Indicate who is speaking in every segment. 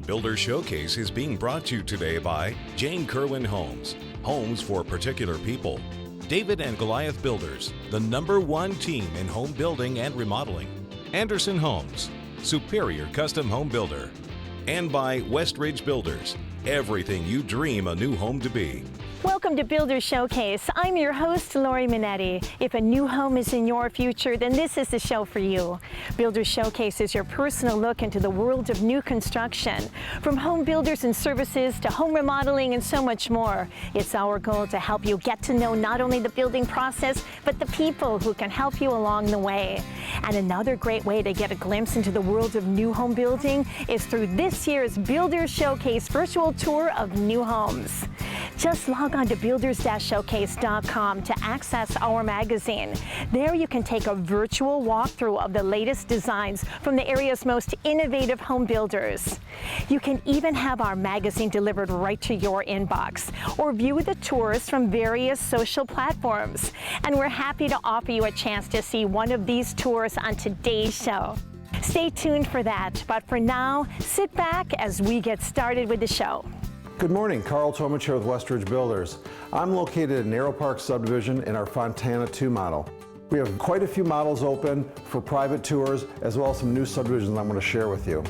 Speaker 1: Builder Showcase is being brought to you today by Jane Kerwin Homes, homes for particular people. David and Goliath Builders, the #1 team in home building and remodeling. Anderson Homes, superior custom home builder. And by Westridge Builders, everything you dream a new home to be.
Speaker 2: Welcome to Builder Showcase. I'm your host, Lori Minetti. If a new home is in your future, then this is the show for you. Builder Showcase is your personal look into the world of new construction. From home builders and services to home remodeling and so much more. It's our goal to help you get to know not only the building process, but the people who can help you along the way. And another great way to get a glimpse into the world of new home building is through this year's Builder Showcase virtual tour of new homes. Just log on to builders-showcase.com to access our magazine. There you can take a virtual walkthrough of the latest designs from the area's most innovative home builders. You can even have our magazine delivered right to your inbox or view the tours from various social platforms. And we're happy to offer you a chance to see one of these tours on today's show. Stay tuned for that, but for now, sit back as we get started with the show.
Speaker 3: Good morning, Carl Tomich here with Westridge Builders. I'm located in Narrow Park subdivision in our Fontana 2 model. We have quite a few models open for private tours as well as some new subdivisions I'm going to share with you.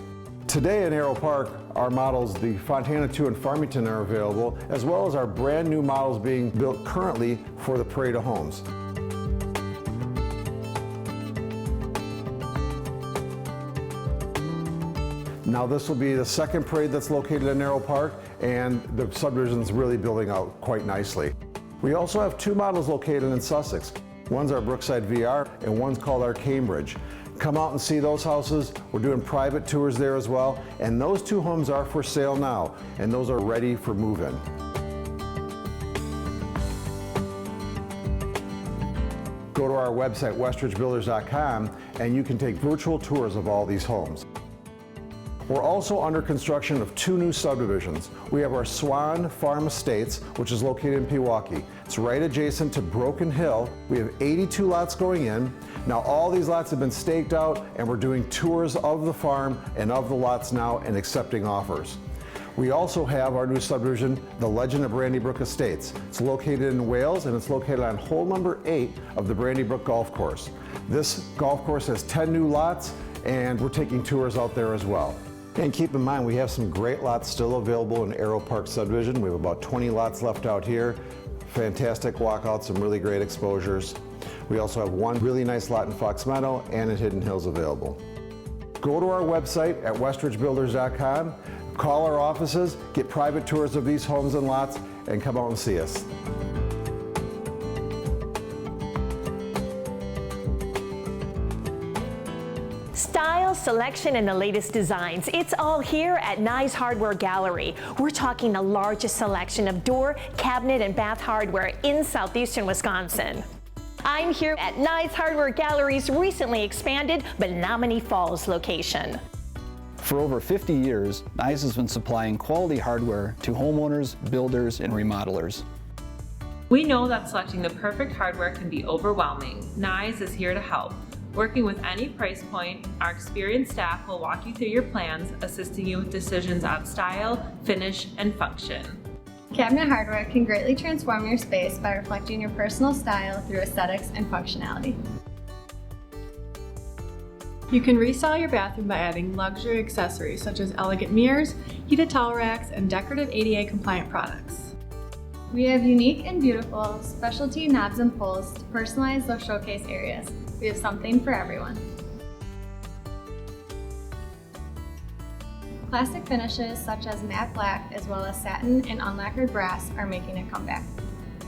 Speaker 3: Today in Narrow Park, our models, the Fontana 2 and Farmington, are available, as well as our brand new models being built currently for the Parade of Homes. Now this will be the second parade that's located in Narrow Park, and the subdivision's really building out quite nicely. We also have 2 models located in Sussex. One's our Brookside VR and one's called our Cambridge. Come out and see those houses. We're doing private tours there as well, and those 2 homes are for sale now, and those are ready for move-in. Go to our website, westridgebuilders.com, and you can take virtual tours of all these homes. We're also under construction of 2 new subdivisions. We have our Swan Farm Estates, which is located in Pewaukee. It's right adjacent to Broken Hill. We have 82 lots going in. Now all these lots have been staked out, and we're doing tours of the farm and of the lots now and accepting offers. We also have our new subdivision, the Legend of Brandybrook Estates. It's located in Wales, and it's located on hole number 8 of the Brandybrook Golf Course. This golf course has 10 new lots, and we're taking tours out there as well. And keep in mind, we have some great lots still available in Arrow Park subdivision. We have about 20 lots left out here. Fantastic walkouts, some really great exposures. We also have 1 really nice lot in Fox Meadow and at Hidden Hills available. Go to our website at westridgebuilders.com, call our offices, get private tours of these homes and lots, and come out and see us.
Speaker 2: Style, selection, and the latest designs. It's all here at Nye's Hardware Gallery. We're talking the largest selection of door, cabinet, and bath hardware in southeastern Wisconsin. I'm here at Nye's Hardware Gallery's recently expanded Menominee Falls location.
Speaker 4: For over 50 years, Nye's has been supplying quality hardware to homeowners, builders, and remodelers.
Speaker 5: We know that selecting the perfect hardware can be overwhelming. Nye's is here to help. Working with any price point, our experienced staff will walk you through your plans, assisting you with decisions on style, finish, and function.
Speaker 6: Cabinet hardware can greatly transform your space by reflecting your personal style through aesthetics and functionality.
Speaker 7: You can restyle your bathroom by adding luxury accessories such as elegant mirrors, heated towel racks, and decorative ADA compliant products.
Speaker 6: We have unique and beautiful specialty knobs and pulls to personalize those showcase areas. We have something for everyone. Classic finishes such as matte black as well as satin and unlacquered brass are making a comeback.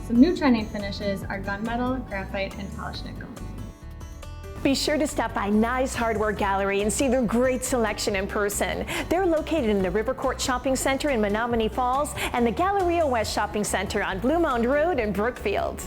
Speaker 6: Some new trending finishes are gunmetal, graphite, and polished nickel.
Speaker 2: Be sure to stop by Nye's Hardware Gallery and see their great selection in person. They're located in the River Court Shopping Center in Menominee Falls and the Galleria West Shopping Center on Blue Mound Road in Brookfield.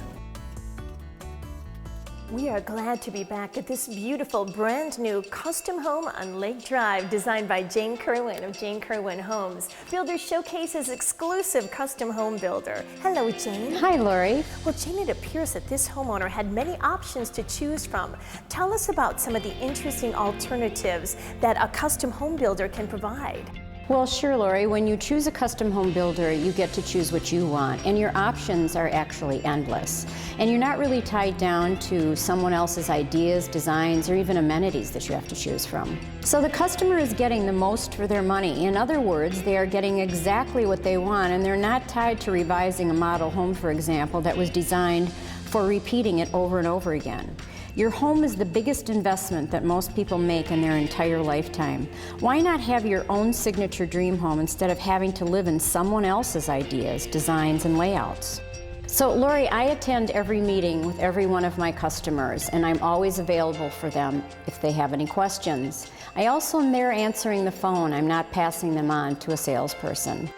Speaker 2: We are glad to be back at this beautiful brand new custom home on Lake Drive designed by Jane Kerwin of Jane Kerwin Homes. Builder Showcase's exclusive custom home builder. Hello, Jane.
Speaker 8: Hi, Lori.
Speaker 2: Well, Jane, it appears that this homeowner had many options to choose from. Tell us about some of the interesting alternatives that a custom home builder can provide.
Speaker 8: Well, sure, Lori. When you choose a custom home builder, you get to choose what you want, and your options are actually endless. And you're not really tied down to someone else's ideas, designs, or even amenities that you have to choose from. So the customer is getting the most for their money. In other words, they are getting exactly what they want, and they're not tied to revising a model home, for example, that was designed for repeating it over and over again. Your home is the biggest investment that most people make in their entire lifetime. Why not have your own signature dream home instead of having to live in someone else's ideas, designs, and layouts? So, Lori, I attend every meeting with every one of my customers, and I'm always available for them if they have any questions. I also am there answering the phone. I'm not passing them on to a salesperson.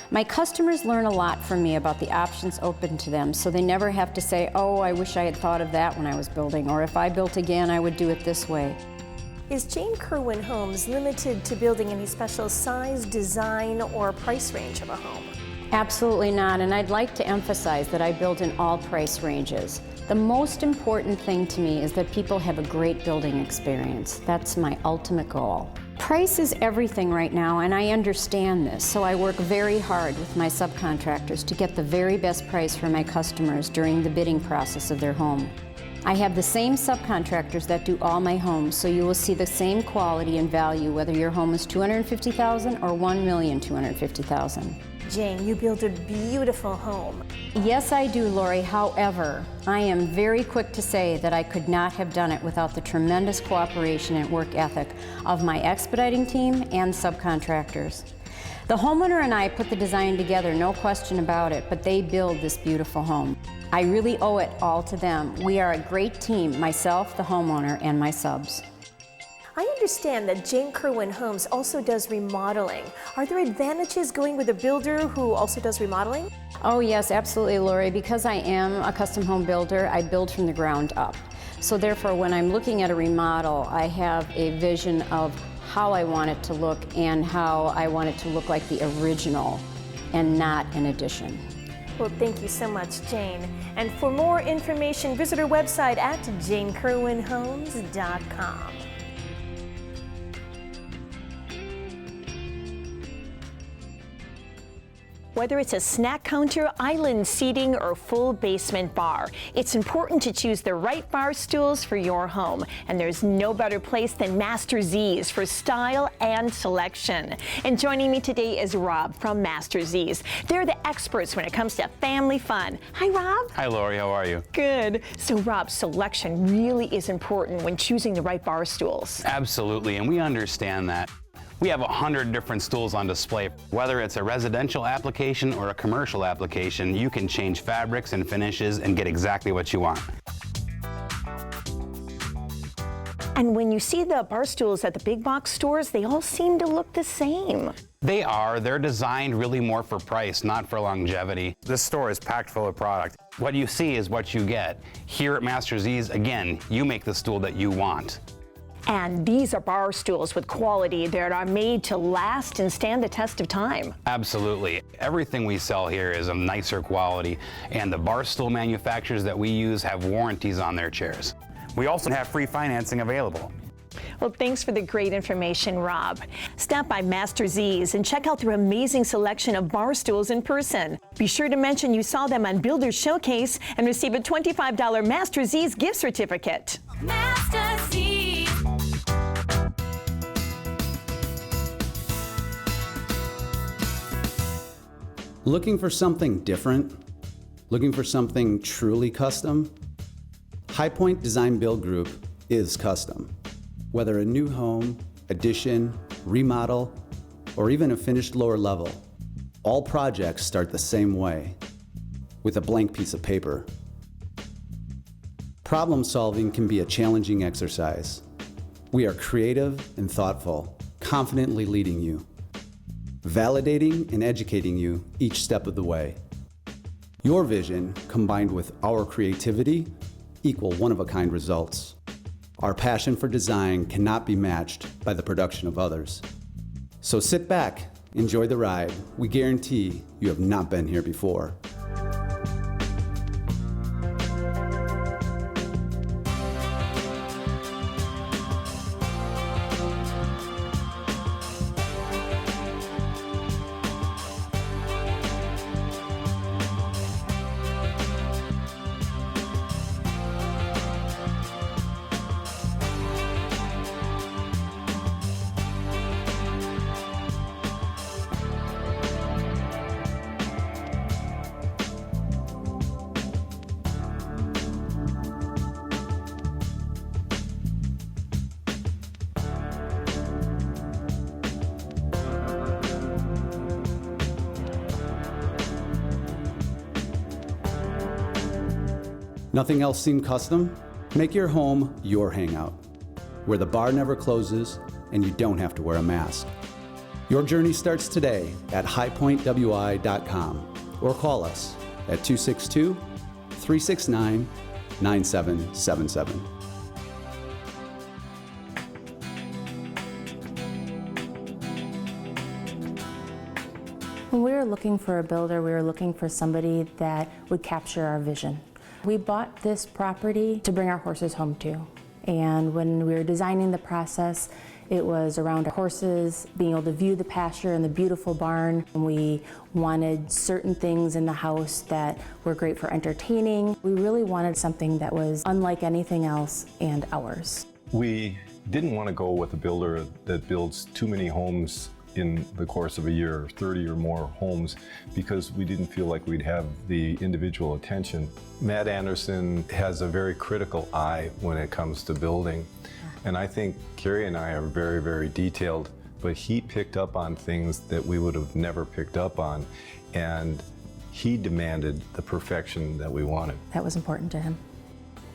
Speaker 8: My customers learn a lot from me about the options open to them, so they never have to say, oh, I wish I had thought of that when I was building, or if I built again, I would do it this way.
Speaker 2: Is Jane Kerwin Homes limited to building any special size, design, or price range of a home?
Speaker 8: Absolutely not, and I'd like to emphasize that I build in all price ranges. The most important thing to me is that people have a great building experience. That's my ultimate goal. Price is everything right now, and I understand this, so I work very hard with my subcontractors to get the very best price for my customers during the bidding process of their home. I have the same subcontractors that do all my homes, so you will see the same quality and value whether your home is $250,000 or $1,250,000.
Speaker 2: Jane, you build a beautiful home.
Speaker 8: Yes, I do, Lori. However, I am very quick to say that I could not have done it without the tremendous cooperation and work ethic of my expediting team and subcontractors. The homeowner and I put the design together, no question about it, but they build this beautiful home. I really owe it all to them. We are a great team, myself, the homeowner, and my subs.
Speaker 2: I understand that Jane Kerwin Homes also does remodeling. Are there advantages going with a builder who also does remodeling?
Speaker 8: Oh yes, absolutely, Lori. Because I am a custom home builder, I build from the ground up. So therefore, when I'm looking at a remodel, I have a vision of how I want it to look and how I want it to look like the original and not an addition.
Speaker 2: Well, thank you so much, Jane. And for more information, visit our website at janekerwinhomes.com. Whether it's a snack counter, island seating, or full basement bar, it's important to choose the right bar stools for your home. And there's no better place than Master Z's for style and selection. And joining me today is Rob from Master Z's. They're the experts when it comes to family fun. Hi, Rob.
Speaker 9: Hi, Lori. How are you?
Speaker 2: Good. So, Rob, selection really is important when choosing the right bar stools.
Speaker 9: Absolutely, and we understand that. We have 100 different stools on display. Whether it's a residential application or a commercial application, you can change fabrics and finishes and get exactly what you want.
Speaker 2: And when you see the bar stools at the big box stores, they all seem to look the same.
Speaker 9: They are. They're designed really more for price, not for longevity. This store is packed full of product. What you see is what you get. Here at Master Z's, again, you make the stool that you want.
Speaker 2: And these are bar stools with quality that are made to last and stand the test of time.
Speaker 9: Absolutely. Everything we sell here is of nicer quality, and the bar stool manufacturers that we use have warranties on their chairs. We also have free financing available.
Speaker 2: Well, thanks for the great information, Rob. Stop by Master Z's and check out their amazing selection of bar stools in person. Be sure to mention you saw them on Builder Showcase and receive a $25 Master Z's gift certificate.
Speaker 10: Master Z's.
Speaker 11: Looking for something different? Looking for something truly custom? High Point Design Build Group is custom. Whether a new home, addition, remodel, or even a finished lower level, all projects start the same way, with a blank piece of paper. Problem solving can be a challenging exercise. We are creative and thoughtful, confidently leading you, validating and educating you each step of the way. Your vision, combined with our creativity, equal one-of-a-kind results. Our passion for design cannot be matched by the production of others. So sit back, enjoy the ride. We guarantee you have not been here before. Nothing else seemed custom? Make your home your hangout, where the bar never closes and you don't have to wear a mask. Your journey starts today at highpointwi.com or call us at 262-369-9777.
Speaker 10: When we were looking for a builder, we were looking for somebody that would capture our vision. We bought this property to bring our horses home to. And when we were designing the process, it was around our horses, being able to view the pasture and the beautiful barn. And we wanted certain things in the house that were great for entertaining. We really wanted something that was unlike anything else and ours.
Speaker 12: We didn't want to go with a builder that builds too many homes in the course of a year, 30 or more homes, because we didn't feel like we'd have the individual attention. Matt Anderson has a very critical eye when it comes to building. And I think Carrie and I are very, very detailed, but he picked up on things that we would have never picked up on. And he demanded the perfection that we wanted.
Speaker 10: That was important to him.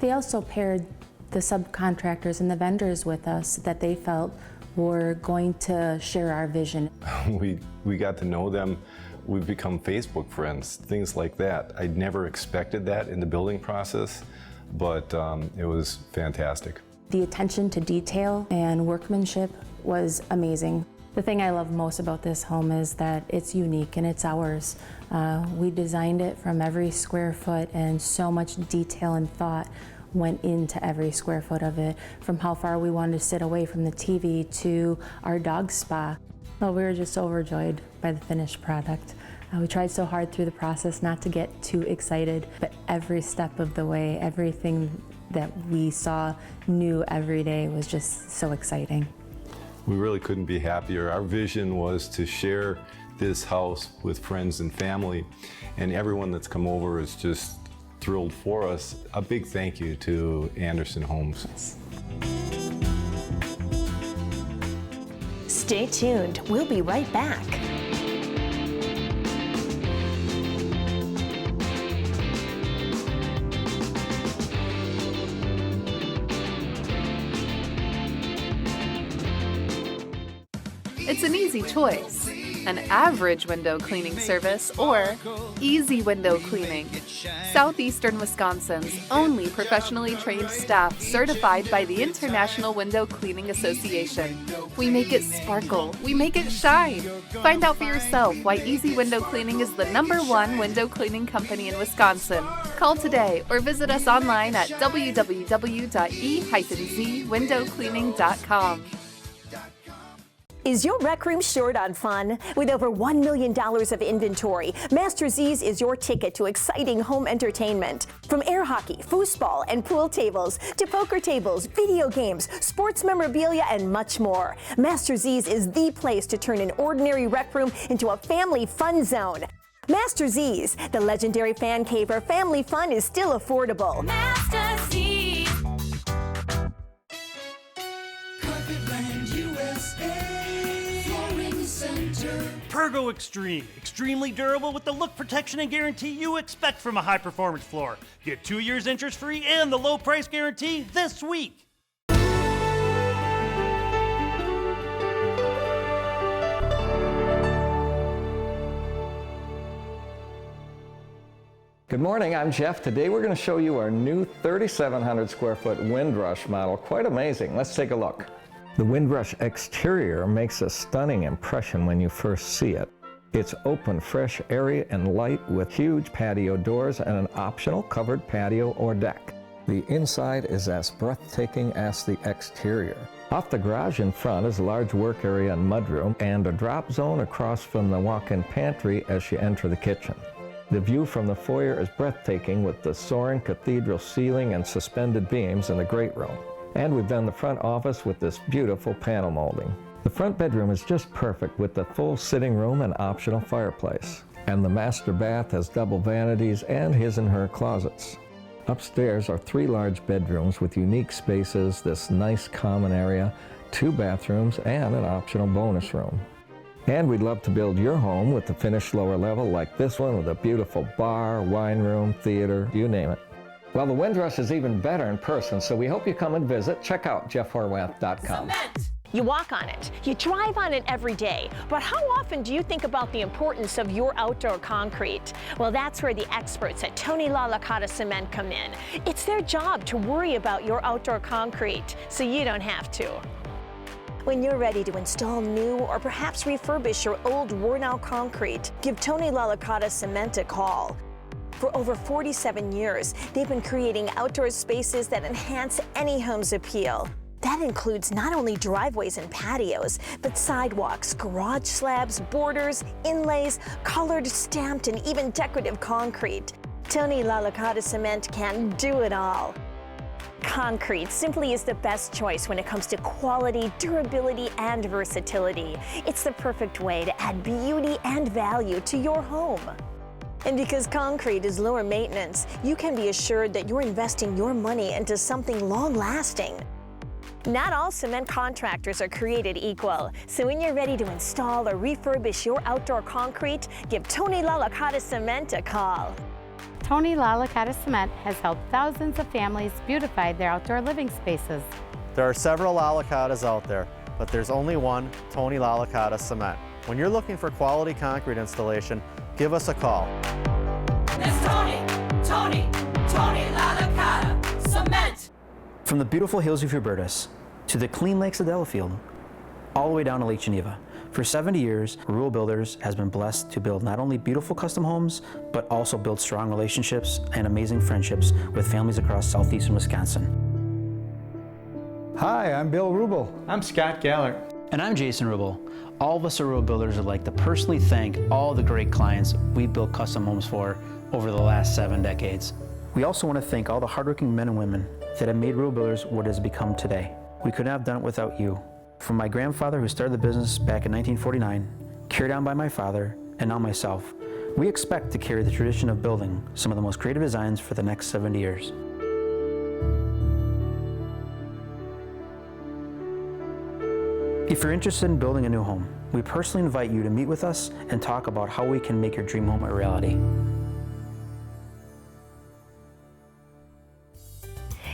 Speaker 10: They also paired the subcontractors and the vendors with us that they felt were going to share our vision.
Speaker 12: We got to know them. We've become Facebook friends, things like that. I never expected that in the building process, but it was fantastic.
Speaker 10: The attention to detail and workmanship was amazing. The thing I love most about this home is that it's unique and it's ours. We designed it from every square foot, and so much detail and thought went into every square foot of it, from how far we wanted to sit away from the TV to our dog spa. Oh, we were just overjoyed by the finished product. We tried so hard through the process not to get too excited, but every step of the way, everything that we saw new every day was just so exciting.
Speaker 12: We really couldn't be happier. Our vision was to share this house with friends and family, and everyone that's come over is just thrilled for us. A big thank you to Anderson Homes.
Speaker 10: Yes.
Speaker 2: Stay tuned. We'll be right back.
Speaker 13: It's an easy choice. An average window cleaning service or easy window cleaning. Southeastern Wisconsin's only professionally trained staff certified by the International Window Cleaning Association. We make it sparkle. We make it shine. Find out for yourself why Easy Window Cleaning is the #1 window cleaning company in Wisconsin. Call today or visit us online at www.e-zwindowcleaning.com.
Speaker 2: Is your rec room short on fun? With over $1 million of inventory, Master Z's is your ticket to exciting home entertainment. From air hockey, foosball, and pool tables, to poker tables, video games, sports memorabilia, and much more, Master Z's is the place to turn an ordinary rec room into a family fun zone. Master Z's, the legendary fan cave where family fun is still affordable.
Speaker 14: Master Z's.
Speaker 15: Carpetland USA. Flooring Center.
Speaker 14: Pergo Extreme. Extremely durable with the look, protection, and guarantee you expect from a high-performance floor. Get 2 years interest-free and the low price guarantee this week.
Speaker 15: Good morning, I'm Jeff. Today we're going to show you our new 3,700 square foot Windrush model. Quite amazing. Let's take a look. The Windrush exterior makes a stunning impression when you first see it. It's open, fresh, airy, and light with huge patio doors and an optional covered patio or deck. The inside is as breathtaking as the exterior. Off the garage in front is a large work area and mudroom and a drop zone across from the walk-in pantry as you enter the kitchen. The view from the foyer is breathtaking with the soaring cathedral ceiling and suspended beams in the great room. And we've done the front office with this beautiful panel molding. The front bedroom is just perfect with the full sitting room and optional fireplace. And the master bath has double vanities and his and her closets. Upstairs are 3 large bedrooms with unique spaces, this nice common area, 2 bathrooms, and an optional bonus room. And we'd love to build your home with the finished lower level like this one with a beautiful bar, wine room, theater, you name it. Well, the Windrush is even better in person, so we hope you come and visit. Check out jeffhorwath.com.
Speaker 2: You walk on it, you drive on it every day, but how often do you think about the importance of your outdoor concrete? Well, that's where the experts at Tony LaLaCotta Cement come in. It's their job to worry about your outdoor concrete, so you don't have to. When you're ready to install new or perhaps refurbish your old worn-out concrete, give Tony LaLaCotta Cement a call. For over 47 years, they've been creating outdoor spaces that enhance any home's appeal. That includes not only driveways and patios, but sidewalks, garage slabs, borders, inlays, colored, stamped, and even decorative concrete. Tony LaLaCotta Cement can do it all. Concrete simply is the best choice when it comes to quality, durability, and versatility. It's the perfect way to add beauty and value to your home. And because concrete is lower maintenance, you can be assured that you're investing your money into something long-lasting. Not all cement contractors are created equal, so when you're ready to install or refurbish your outdoor concrete, give Tony LaLaCotta Cement a call.
Speaker 16: Tony LaLaCotta Cement has helped thousands of families beautify their outdoor living spaces.
Speaker 17: There are several LaLaCottas out there, but there's only one Tony LaLaCotta Cement. When you're looking for quality concrete installation, give us a call.
Speaker 18: It's Tony LaLaCotta Cement.
Speaker 19: From the beautiful hills of Hubertus to the clean lakes of Delafield, all the way down to Lake Geneva. For 70 years, Rural Builders has been blessed to build not only beautiful custom homes, but also build strong relationships and amazing friendships with families across southeastern Wisconsin.
Speaker 20: Hi, I'm Bill Rubel.
Speaker 21: I'm Scott Gallert.
Speaker 19: And I'm Jason Rubel. All of us at Rural Builders would like to personally thank all the great clients we built custom homes for over the last 7 decades. We also want to thank all the hardworking men and women that have made Rural Builders what it has become today. We couldn't have done it without you. From my grandfather who started the business back in 1949, carried on by my father, and now myself, we expect to carry the tradition of building some of the most creative designs for the next 70 years. If you're interested in building a new home, we personally invite you to meet with us and talk about how we can make your dream home a reality.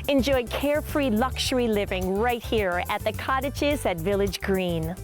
Speaker 2: Enjoy carefree luxury living right here at the Cottages at Village Green.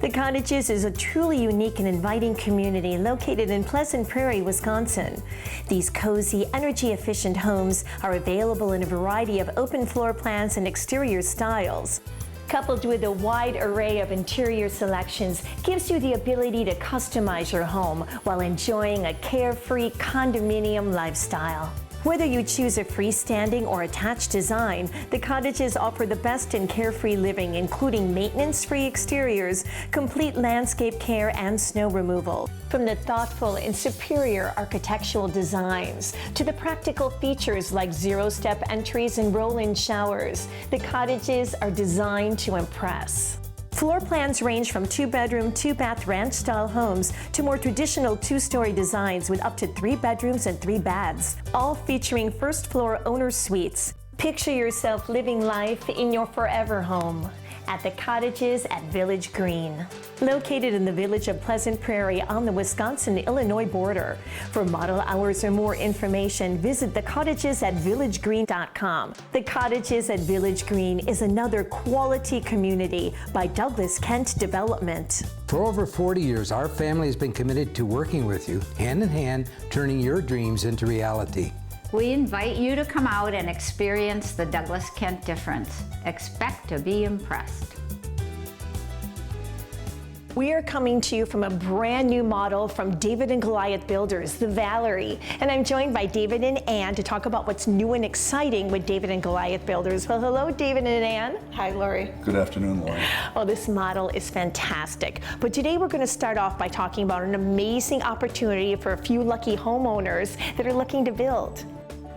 Speaker 2: The Cottages is a truly unique and inviting community located in Pleasant Prairie, Wisconsin. These cozy, energy-efficient homes are available in a variety of open floor plans and exterior styles. Coupled with a wide array of interior selections, gives you the ability to customize your home while enjoying a carefree condominium lifestyle. Whether you choose a freestanding or attached design, the Cottages offer the best in carefree living, including maintenance-free exteriors, complete landscape care, and snow removal. From the thoughtful and superior architectural designs to the practical features like zero-step entries and roll-in showers, the Cottages are designed to impress. Floor plans range from 2-bedroom, 2-bath ranch-style homes to more traditional 2-story designs with up to 3 bedrooms and 3 baths, all featuring first-floor owner suites. Picture yourself living life in your forever home. at the Cottages at Village Green. Located in the village of Pleasant Prairie on the Wisconsin-Illinois border. For model hours or more information, visit thecottages@villagegreen.com. The Cottages at Village Green is another quality community by Douglas Kent Development.
Speaker 20: For over 40 years, our family has been committed to working with you, hand in hand, turning your dreams into reality.
Speaker 21: We invite you to come out and experience the Douglas Kent difference. Expect to be impressed.
Speaker 2: We are coming to you from a brand new model from David and Goliath Builders, the Valerie. And I'm joined by David and Ann to talk about what's new and exciting with David and Goliath Builders. Well, hello, David and Ann. Hi, Lori.
Speaker 22: Good afternoon, Lori.
Speaker 2: Oh, this model is fantastic. But today we're going to start off by talking about an amazing opportunity for a few lucky homeowners that are looking to build.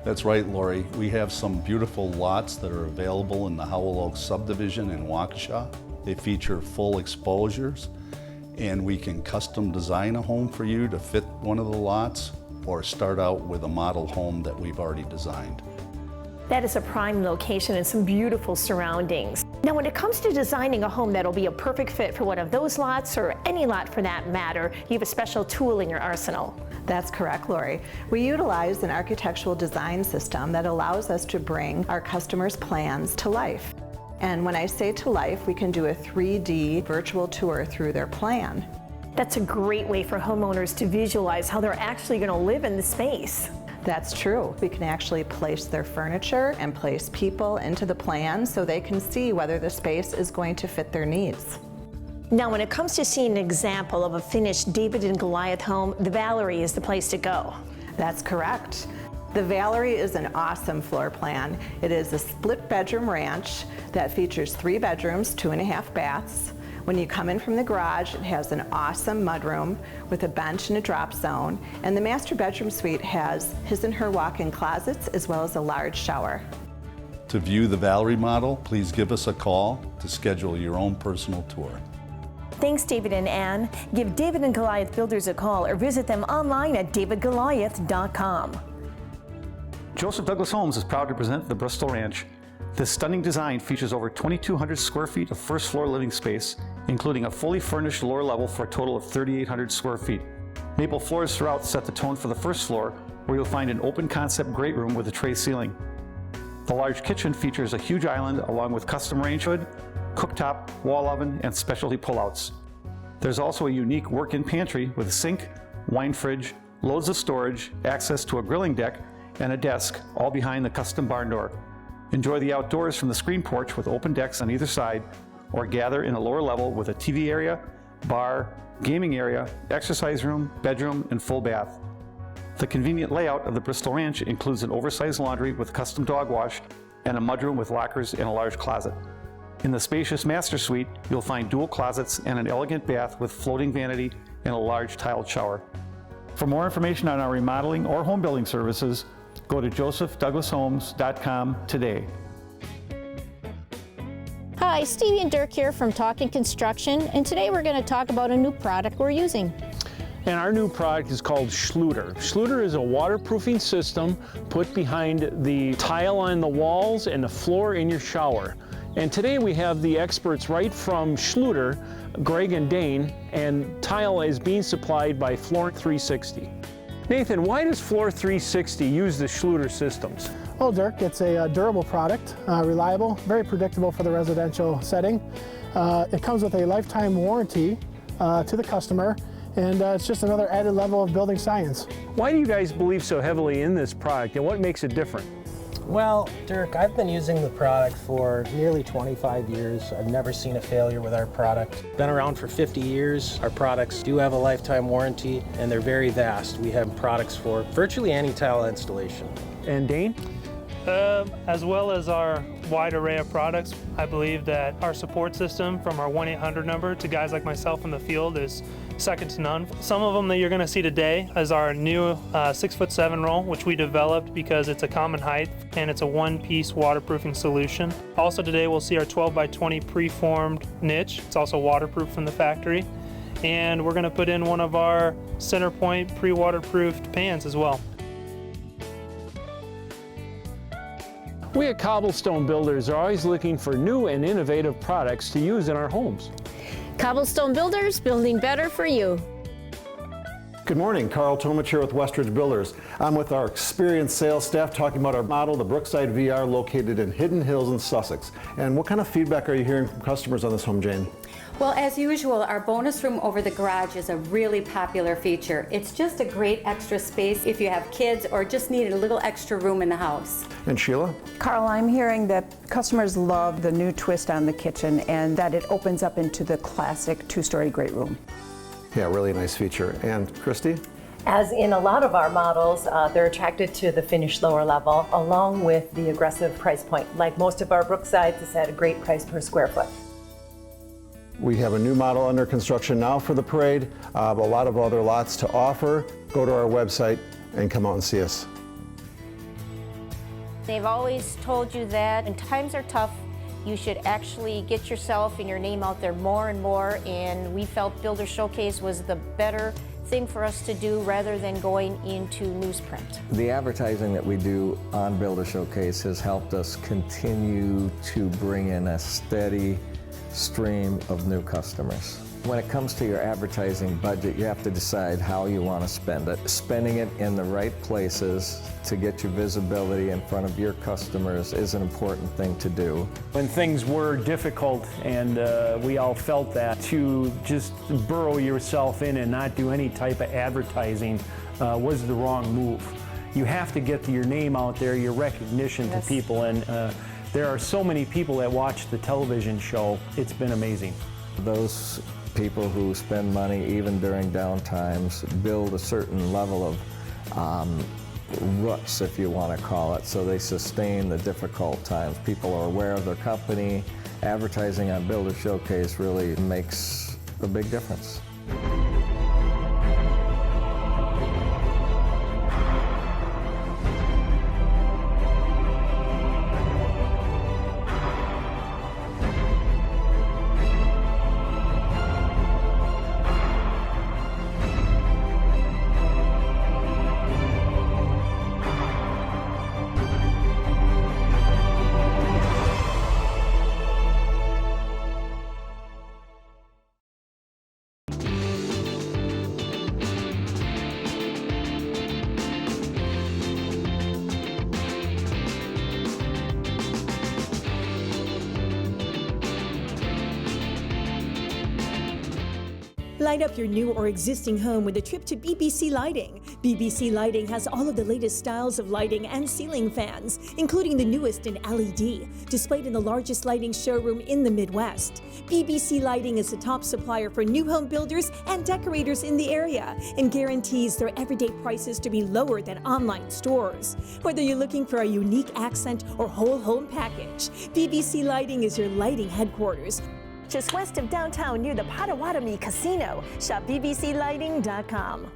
Speaker 22: That's right, Lori. We have some beautiful lots that are available in the Howell Oaks subdivision in Waukesha. They feature full exposures, and we can custom design a home for you to fit one of the lots or start out with a model home that we've already designed.
Speaker 2: That is a prime location and some beautiful surroundings. Now, when it comes to designing a home that'll be a perfect fit for one of those lots or any lot for that matter, you have a special tool in your arsenal.
Speaker 23: That's correct, Lori. We utilize an architectural design system that allows us to bring our customers' plans to life. And when I say to life, we can do a 3D virtual tour through their plan.
Speaker 2: That's a great way for homeowners to visualize how they're actually going to live in the space.
Speaker 23: That's true. We can actually place their furniture and place people into the plan so they can see whether the space is going to fit their needs.
Speaker 2: Now, when it comes to seeing an example of a finished David and Goliath home, the Valerie is the place to go.
Speaker 23: That's correct. The Valerie is an awesome floor plan. It is a split bedroom ranch that features 3 bedrooms, 2.5 baths. When you come in from the garage, it has an awesome mudroom with a bench and a drop zone. And the master bedroom suite has his and her walk-in closets as well as a large shower.
Speaker 22: To view the Valerie model, please give us a call to schedule your own personal tour.
Speaker 2: Thanks, David and Ann. Give David and Goliath Builders a call or visit them online at davidgoliath.com.
Speaker 19: Joseph Douglas Homes is proud to present the Bristol Ranch. This stunning design features over 2,200 square feet of first floor living space, including a fully furnished lower level for a total of 3,800 square feet. Maple floors throughout set the tone for the first floor, where you'll find an open concept great room with a tray ceiling. The large kitchen features a huge island along with custom range hood, cooktop, wall oven, and specialty pullouts. There's also a unique work-in pantry with a sink, wine fridge, loads of storage, access to a grilling deck, and a desk, all behind the custom barn door. Enjoy the outdoors from the screen porch with open decks on either side, or gather in a lower level with a TV area, bar, gaming area, exercise room, bedroom, and full bath. The convenient layout of the Bristol Ranch includes an oversized laundry with custom dog wash and a mudroom with lockers and a large closet. In the spacious master suite, you'll find dual closets and an elegant bath with floating vanity and a large tiled shower. For more information on our remodeling or home building services, go to josephdouglashomes.com today.
Speaker 24: Hi, Stevie and Dirk here from Talking Construction, and today we're going to talk about a new product we're using.
Speaker 25: And our new product is called Schluter. Schluter is a waterproofing system put behind the tile on the walls and the floor in your shower. And today we have the experts right from Schluter, Greg and Dane, and tile is being supplied by Floor 360. Nathan, why does Floor 360 use the Schluter systems?
Speaker 26: Well, Dirk, it's a durable product, reliable, very predictable for the residential setting. It comes with a lifetime warranty to the customer, and it's just another added level of building science.
Speaker 25: Why do you guys believe so heavily in this product, and what makes it different?
Speaker 27: Well, Dirk, I've been using the product for nearly 25 years. I've never seen a failure with our product. Been around for 50 years. Our products do have a lifetime warranty, and they're very vast. We have products for virtually any tile installation.
Speaker 25: And Dane?
Speaker 28: As well as our wide array of products, I believe that our support system from our 1-800 number to guys like myself in the field is second to none. Some of them that you're going to see today is our new 6'7" roll, which we developed because it's a common height and it's a one-piece waterproofing solution. Also today we'll see our 12x20 preformed niche. It's also waterproof from the factory. And we're going to put in one of our center point pre-waterproofed pans as well.
Speaker 25: We at Cobblestone Builders are always looking for new and innovative products to use in our homes.
Speaker 24: Cobblestone Builders, building better for you.
Speaker 1: Good morning, Carl Tomich here with Westridge Builders. I'm with our experienced sales staff talking about our model, the Brookside VR, located in Hidden Hills in Sussex. And what kind of feedback are you hearing from customers on this home, Jane?
Speaker 3: Well, as usual, our bonus room over the garage is a really popular feature. It's just a great extra space if you have kids or just need a little extra room in the house.
Speaker 1: And Sheila?
Speaker 4: Carl, I'm hearing that customers love the new twist on the kitchen and that it opens up into the classic two-story great room.
Speaker 1: Yeah, really nice feature. And Christy?
Speaker 5: As in a lot of our models, they're attracted to the finished lower level along with the aggressive price point. Like most of our Brooksides, it's at a great price per square foot.
Speaker 1: We have a new model under construction now for the parade, a lot of other lots to offer. Go to our website and come out and see us.
Speaker 24: They've always told you that when times are tough, you should actually get yourself and your name out there more and more, and we felt Builder Showcase was the better thing for us to do rather than going into newsprint.
Speaker 15: The advertising that we do on Builder Showcase has helped us continue to bring in a steady stream of new customers. When it comes to your advertising budget, you have to decide how you want to spend it. Spending it in the right places to get your visibility in front of your customers is an important thing to do.
Speaker 25: When things were difficult and we all felt that, to just burrow yourself in and not do any type of advertising was the wrong move. You have to get your name out there, your recognition to people, and there are so many people that watch the television show. It's been amazing.
Speaker 15: Those people who spend money even during down times build a certain level of roots, if you want to call it, so they sustain the difficult times. People are aware of their company. Advertising on Builder Showcase really makes a big difference.
Speaker 6: Light up your new or existing home with a trip to BBC Lighting. BBC Lighting has all of the latest styles of lighting and ceiling fans, including the newest in LED, displayed in the largest lighting showroom in the Midwest. BBC Lighting is the top supplier for new home builders and decorators in the area and guarantees their everyday prices to be lower than online stores. Whether you're looking for a unique accent or whole home package, BBC Lighting is your lighting headquarters.
Speaker 2: Just west of downtown near the Potawatomi Casino. Shop bbclighting.com.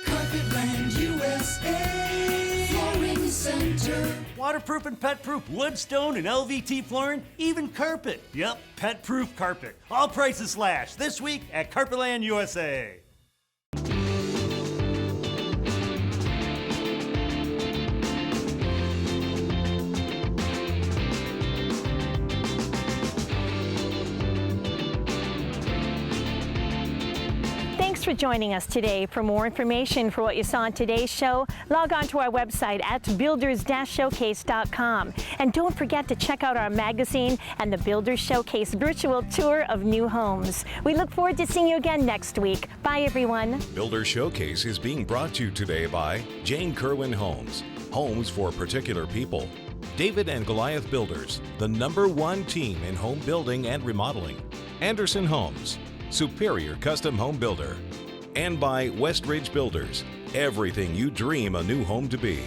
Speaker 18: Carpetland USA Flooring Center.
Speaker 14: Waterproof and pet-proof wood, stone, and LVT flooring, even carpet. Yep, pet-proof carpet. All prices slashed this week at Carpetland USA.
Speaker 2: Thanks for joining us today. For more information for what you saw on today's show, log on to our website at builders-showcase.com. And don't forget to check out our magazine and the Builders Showcase virtual tour of new homes. We look forward to seeing you again next week. Bye, everyone.
Speaker 7: Builders Showcase is being brought to you today by Jane Kerwin Homes, homes for particular people. David and Goliath Builders, the #1 team in home building and remodeling. Anderson Homes, superior custom home builder. And by Westridge Builders, everything you dream a new home to be.